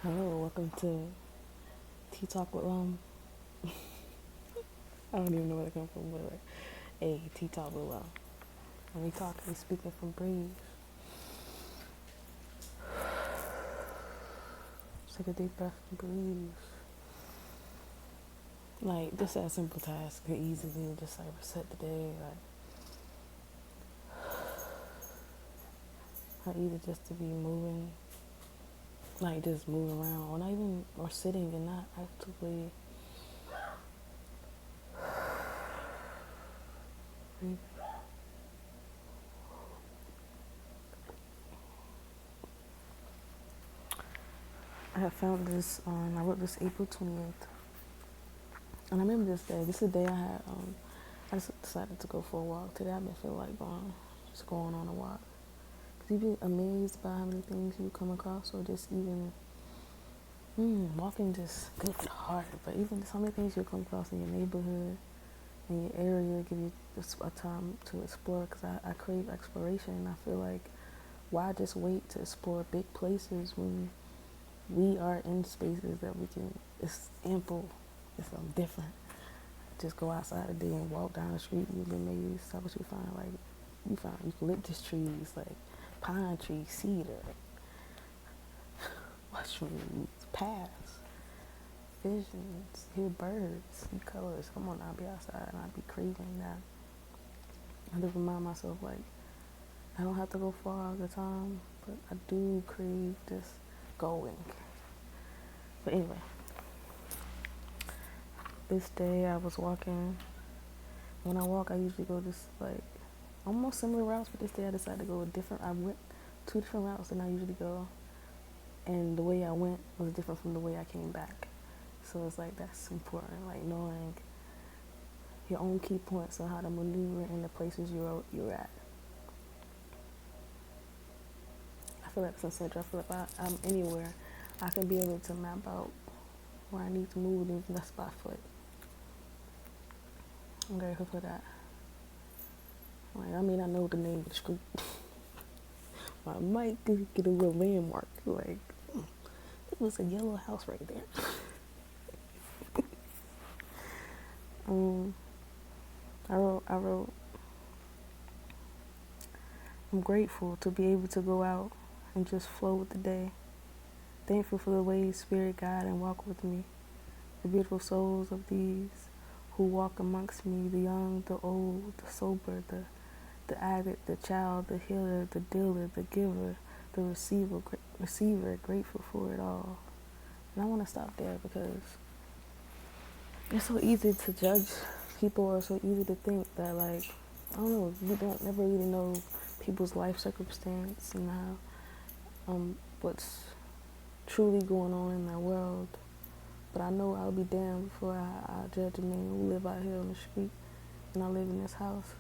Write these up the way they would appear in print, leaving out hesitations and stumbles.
Hello, welcome to Tea Talk with I don't even know where to come from, but like, hey, Tea Talk with And we talking, we speaking from Breathe. Take a deep breath and breathe. Like, just that simple task could easily just like reset the day. How easy just to be moving, like just moving around, or not even, or sitting and not actively breathing. I have found this I wrote this April 28th. And I remember this day. This is the day I just decided to go for a walk. Today I've been feeling like just going on a walk. Because you'd be amazed by how many things you come across, or just even, walking just good for the heart. But even so many things you'll come across in your neighborhood, in your area, give you just a time to explore. Because I crave exploration. I feel like, why just wait to explore big places when we are in spaces that we can, it's ample, it's different. Just go outside a day and walk down the street, you'll be amazed at what you find. Like, you find eucalyptus trees, like pine trees, cedar, mushrooms, paths, visions, hear birds, see colors. Come on, I'll be outside and I'll be craving that. I have to remind myself, like, I don't have to go far all the time, but I do crave just going. But anyway, this day I was walking. When I walk, I usually go this like almost similar routes, but this day I decided to go a different. I went two different routes than I usually go, and the way I went was different from the way I came back. So it's like that's important, like knowing your own key points on how to maneuver in the places you're at. I feel like it's essential. I feel like I'm anywhere, I can be able to map out where I need to move, even if that's by foot. I'm grateful for that. Like, I mean, I know the name of the street. I might get a little landmark. Like, it was a yellow house right there. I wrote, I'm grateful to be able to go out and just flow with the day. Thankful for the ways Spirit guide and walk with me. The beautiful souls of these who walk amongst me, the young, the old, the sober, the addict, the child, the healer, the dealer, the giver, the receiver, grateful for it all. And I want to stop there because it's so easy to judge people, or so easy to think that, like, I don't know, you don't never really know people's life circumstance and how what's truly going on in their world. But I know I'll be damned before I judge a man who live out here on the street and I live in this house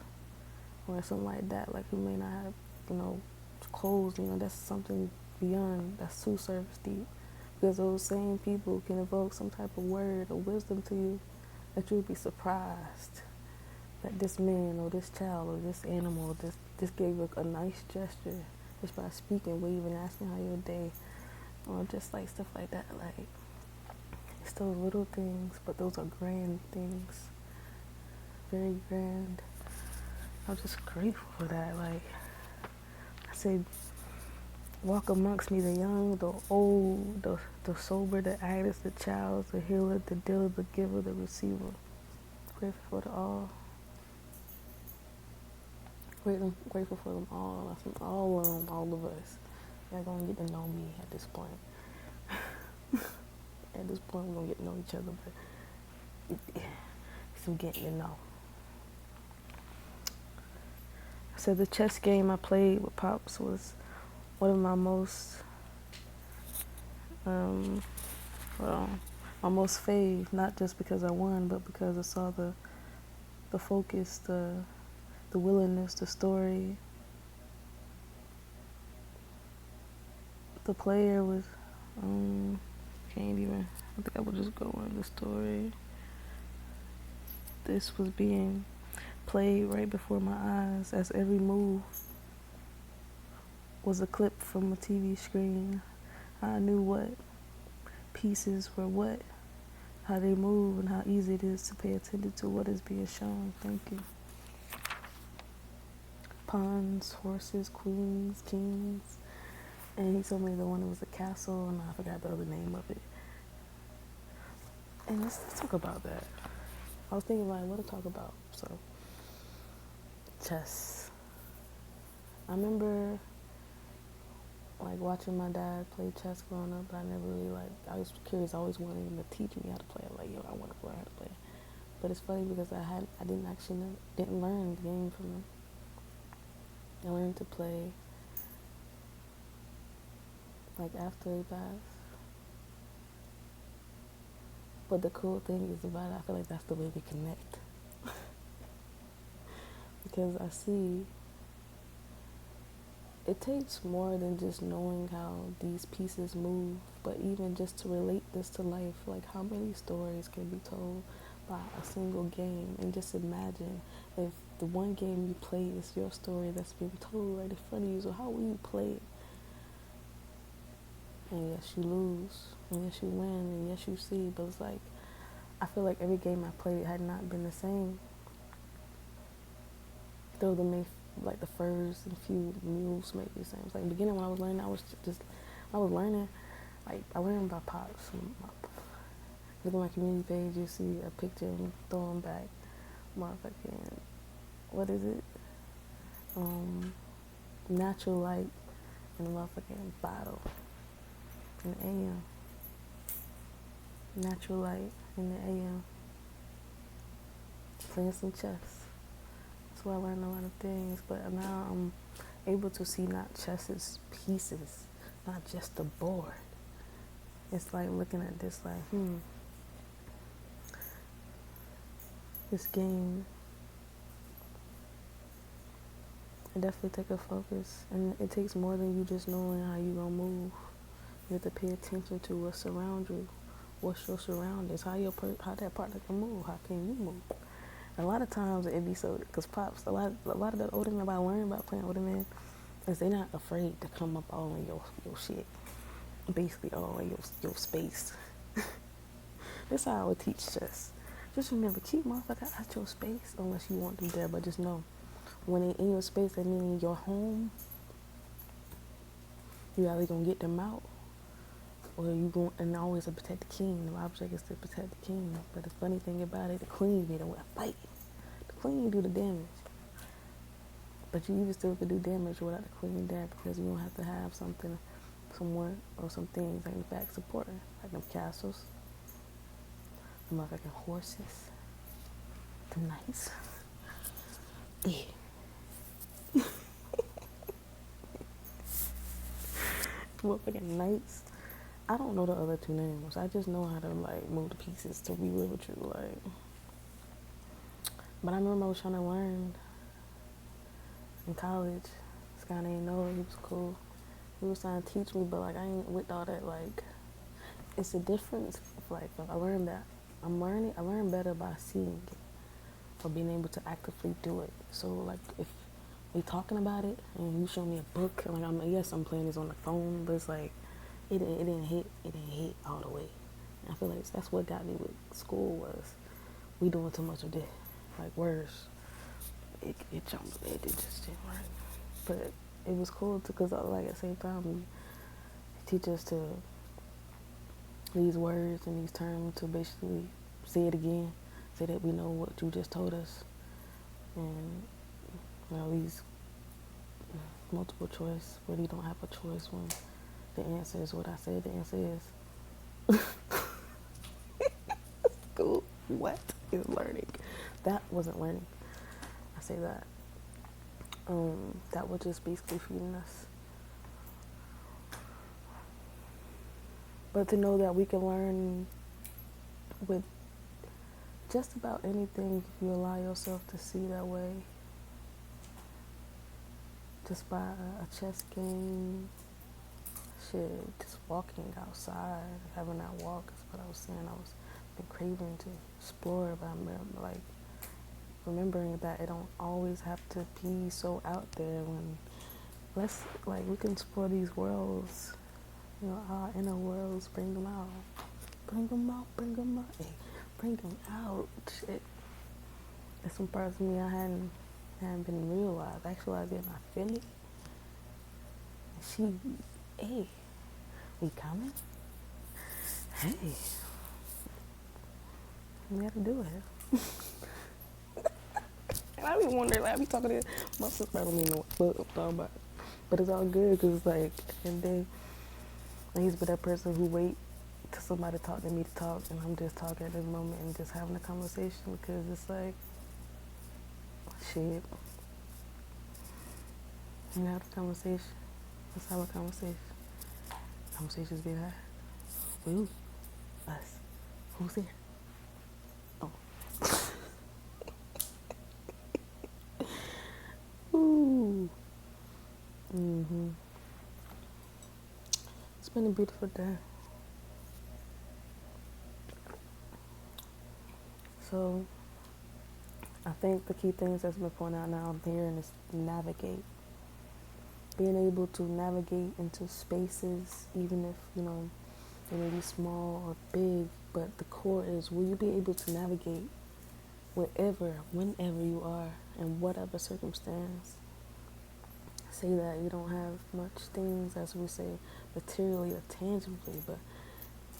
or something like that. Like, who may not have, clothes, that's something beyond, that's too surface deep. Because those same people can evoke some type of word or wisdom to you that you'll be surprised that this man or this child or this animal just gave a nice gesture just by speaking, waving, asking how your day, or just like stuff like that. Like, it's those little things, but those are grand things, very grand. I'm just grateful for that. Like I said, walk amongst me, the young, the old, the sober, the addict, the child, the healer, the dealer, the giver, the receiver. Grateful for it all. Grateful for them all. All of them, all of us. Y'all gonna get to know me at this point. At this point, we're gonna get to know each other, but some getting to know. I said the chess game I played with Pops was one of my most, my most fave. Not just because I won, but because I saw the focus, the willingness, the story. The player was, can't even, I think I would just go on the story. This was being played right before my eyes as every move was a clip from a TV screen. I knew what pieces were what, how they move, and how easy it is to pay attention to what is being shown. Thank you. Pawns, horses, queens, kings. And he told me the one that was a castle, and I forgot the other name of it. And let's talk about that. I was thinking like what to talk about. So chess. I remember like watching my dad play chess growing up, but I never really I was curious. I always wanted him to teach me how to play. Like, yo, I want to learn how to play. But it's funny because I didn't learn the game from him. I learned to play like after he passed. But the cool thing is about it, I feel like that's the way we connect. Because I see it takes more than just knowing how these pieces move, but even just to relate this to life. Like, how many stories can be told by a single game? And just imagine if the one game you play is your story that's being told right in front of you. So how will you play it? And yes, you lose, and yes, you win, and yes, you see. But it's like, I feel like every game I played had not been the same. Though the first and few moves may be the same. It's like in the beginning when I was learning, I learned by pops. Look at my community page, you see a picture of me throwing back motherfucking, what is it? Natural light in a motherfucking bottle. In the AM. Natural light in the AM. Playing some chess. That's where I learned a lot of things. But now I'm able to see not chess as pieces, not just the board. It's like looking at this like, this game, it definitely takes a focus. And it takes more than you just knowing how you gonna move. You have to pay attention to what's around you. What's your surroundings? How that partner can move? How can you move? A lot of times it be so, because pops, a lot of the older men I learned about playing older men is they not afraid to come up all in your shit, basically all in your space. That's how I would teach chess. Just remember, keep motherfucker out your space unless you want them there. But just know, when they in your space, that means your home. You either gonna get them out, or you going and always to protect the king. The object is to protect the king. But the funny thing about it, the queen be the one fighting. The queen do the damage. But you even still could do damage without the queen there, because you don't have to have something, someone, or some things like in the back supporting, like them castles, the motherfucking horses, the knights. Yeah. Motherfucking knights. I don't know the other two names. I just know how to like move the pieces, to be real with you. Like, but I remember I was trying to learn in college. This guy named Noah, he was cool. He was trying to teach me, but like I ain't with all that. Like, it's a difference. Like, I learned that I learn better by seeing it, or being able to actively do it. So like, if we talking about it and you show me a book, like I'm playing this on the phone, but it's like it didn't hit all the way. And I feel like that's what got me with school, was we doing too much of this, like words. It jumped, it just didn't work. But it was cool because like at the same time we teach us to these words and these terms to basically say it again, say that we know what you just told us, and these multiple choice where you don't have a choice when the answer is what I said the answer is. Cool. What is learning? That wasn't learning. I say that. That was just basically feeding us. But to know that we can learn with just about anything if you allow yourself to see that way. Just by a chess game, shit, just walking outside, having that walk is what I was saying. I was been craving to explore, but I'm like remembering that it don't always have to be so out there. When we can explore these worlds, our inner worlds, bring them out. Bring them out, bring them out, hey, bring them out. Shit. There's some parts of me I hadn't been realized. Actually, I did not feel it. She, hey, we coming? Hey, we gotta do it. And I be wondering, like, I be talking to my sister, I don't even know what I'm talking about. But it's all good, because it's like, and then I used to be that person who wait till somebody talk to me to talk, and I'm just talking at this moment and just having a conversation, because it's like, shit. You have a conversation. Let's have a conversation. Conversations be had. Who? Us. Who's here? Oh. Ooh. It's been a beautiful day. So, I think the key things that's been pointed out now I'm hearing is navigate. Being able to navigate into spaces, even if, they may be small or big, but the core is, will you be able to navigate wherever, whenever you are, in whatever circumstance? Say that you don't have much things, as we say, materially or tangibly, but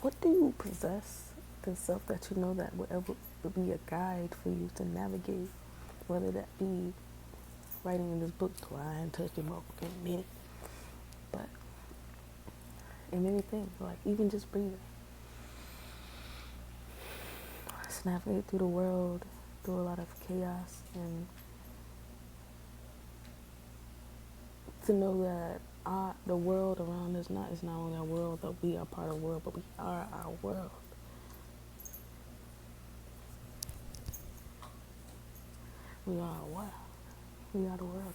what do you possess, the self that you know that would be a guide for you to navigate, whether that be writing in this book, till I ain't touched it up in a minute, but in many things, like even just breathing. Let's navigate through the world, through a lot of chaos, and to know that the world around us is not only our world, that we are part of the world, but we are our world. We are what? We are the world.